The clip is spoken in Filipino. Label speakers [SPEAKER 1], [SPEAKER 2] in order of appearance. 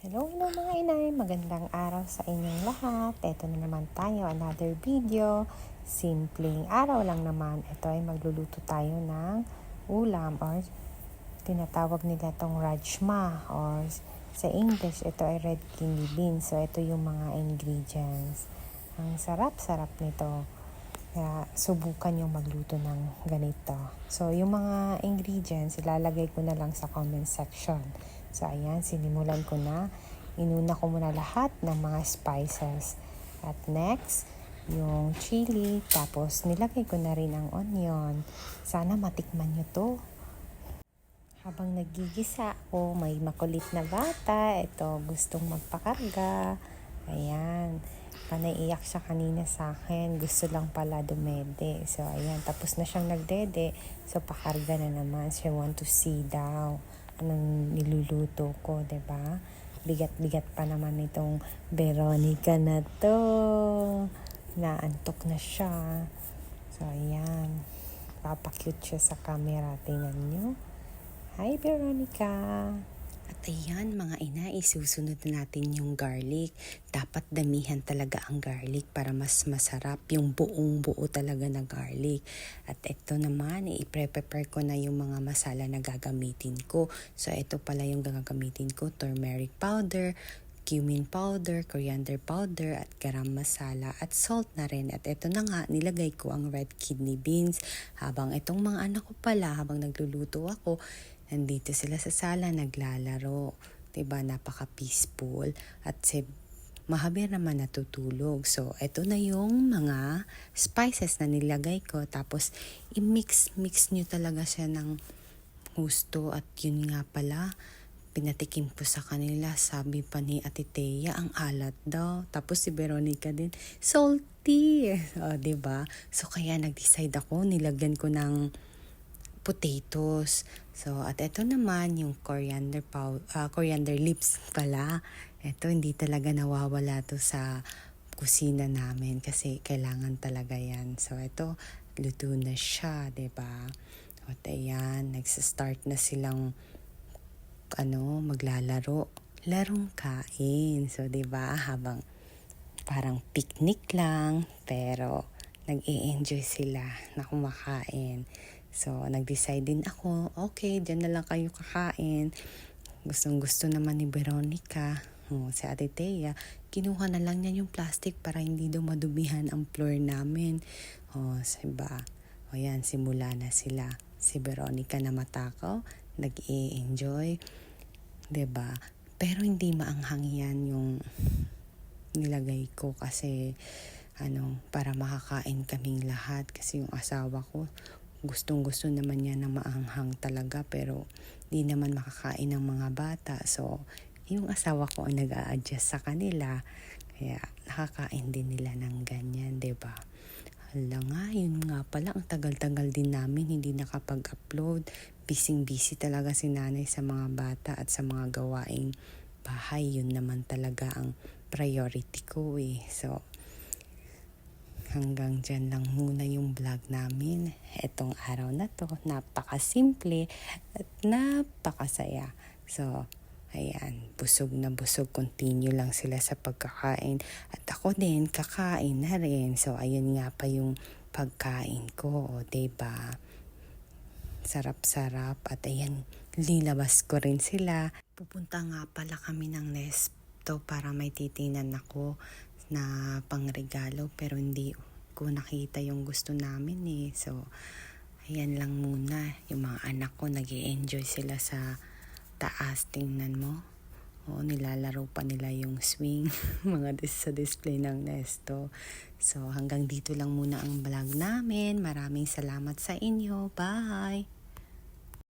[SPEAKER 1] Hello mga inay, magandang araw sa inyong lahat. Ito na naman tayo, another video. Simpleng araw lang naman. Ito ay magluluto tayo ng ulam or tinatawag nila tong rajma or sa English ito ay red kidney beans. So ito yung mga ingredients. Ang sarap-sarap nito. Kaya subukan yung magluto ng ganito. So yung mga ingredients ilalagay ko na lang sa comment section. So ayan, sinimulan ko na. Inuna ko muna lahat ng mga spices. At next, yung chili. Tapos nilagay ko na rin ang onion. Sana matikman nyo to. Habang nagigisa ako, may makulit na bata. Ito, gustong magpakarga. Ayan. Panaiiyak siya kanina sa akin. Gusto lang pala dumede. So, ayan. Tapos na siyang nagdede. So, pakarga na naman. She want to see daw anong niluluto ko, 'di ba? Bigat-bigat pa naman itong Veronica na to. Naantok na siya. So, ayan. Papakute siya sa camera. Tingnan nyo. Hi, Veronica.
[SPEAKER 2] At ayan mga ina, isusunod na natin yung garlic. Dapat damihan talaga ang garlic para mas masarap yung buong buo talaga na garlic. At ito naman, i-prepare ko na yung mga masala na gagamitin ko. So ito pala yung gagamitin ko, turmeric powder, cumin powder, coriander powder, at garam masala, at salt na rin. At ito na nga, nilagay ko ang red kidney beans. Habang itong mga anak ko pala, habang nagluluto ako, nandito sila sa sala, naglalaro. Diba, napaka-peaceful. At mahabir naman natutulog. So, ito na yung mga spices na nilagay ko. Tapos, i-mix nyo talaga siya ng gusto. At yun nga pala, pinatikim ko sa kanila. Sabi pa ni Ate Thea, ang alat daw. Tapos si Veronica din, salty. O, diba? So, kaya nag-decide ako, nilagyan ko ng potatoes. So, at ito naman yung coriander leaves pala. Ito, hindi talaga nawawala to sa kusina namin kasi kailangan talaga yan. So, ito, luto na siya, 'di ba? At ayan, nagsa-start na silang maglalaro. Larong kain. So, 'di ba? Habang parang picnic lang, pero nag-i-enjoy sila na kumakain. So, nag-decide din ako, okay, dyan na lang kayo kakain. Gustong-gusto naman ni Veronica, si Ate Thea, kinuha na lang niya yung plastic para hindi daw madumihan ang floor namin. Diba? Yan, simula na sila. Si Veronica na matakaw, nag-i-enjoy. Diba? Pero hindi maanghang yan yung nilagay ko kasi para makakain kaming lahat kasi yung asawa ko gustong-gusto naman niya na maanghang talaga pero di naman makakain ng mga bata. So, yung asawa ko ang nag-a-adjust sa kanila. Kaya nakakain din nila ng ganyan, 'di ba? Hala nga, yun nga pala, ang tagal-tagal din namin hindi nakapag-upload. Busy talaga si nanay sa mga bata at sa mga gawaing bahay. Yun naman talaga ang priority ko eh. So, hanggang dyan lang muna yung vlog namin. Etong araw na to, napakasimple at napakasaya. So, ayan, busog na busog. Continue lang sila sa pagkakain. At ako din, kakain na rin. So, ayun nga pa yung pagkain ko. O, diba? Sarap-sarap. At ayan, lilabas ko rin sila. Pupunta nga pala kami ng Nesto para may titinan ako na pangregalo pero hindi ko nakita yung gusto namin eh. So, ayan lang muna. Yung mga anak ko nag-i-enjoy sila sa taas. Tingnan mo. Oo, nilalaro pa nila yung swing mga sa display ng Nesto. So, hanggang dito lang muna ang vlog namin. Maraming salamat sa inyo. Bye!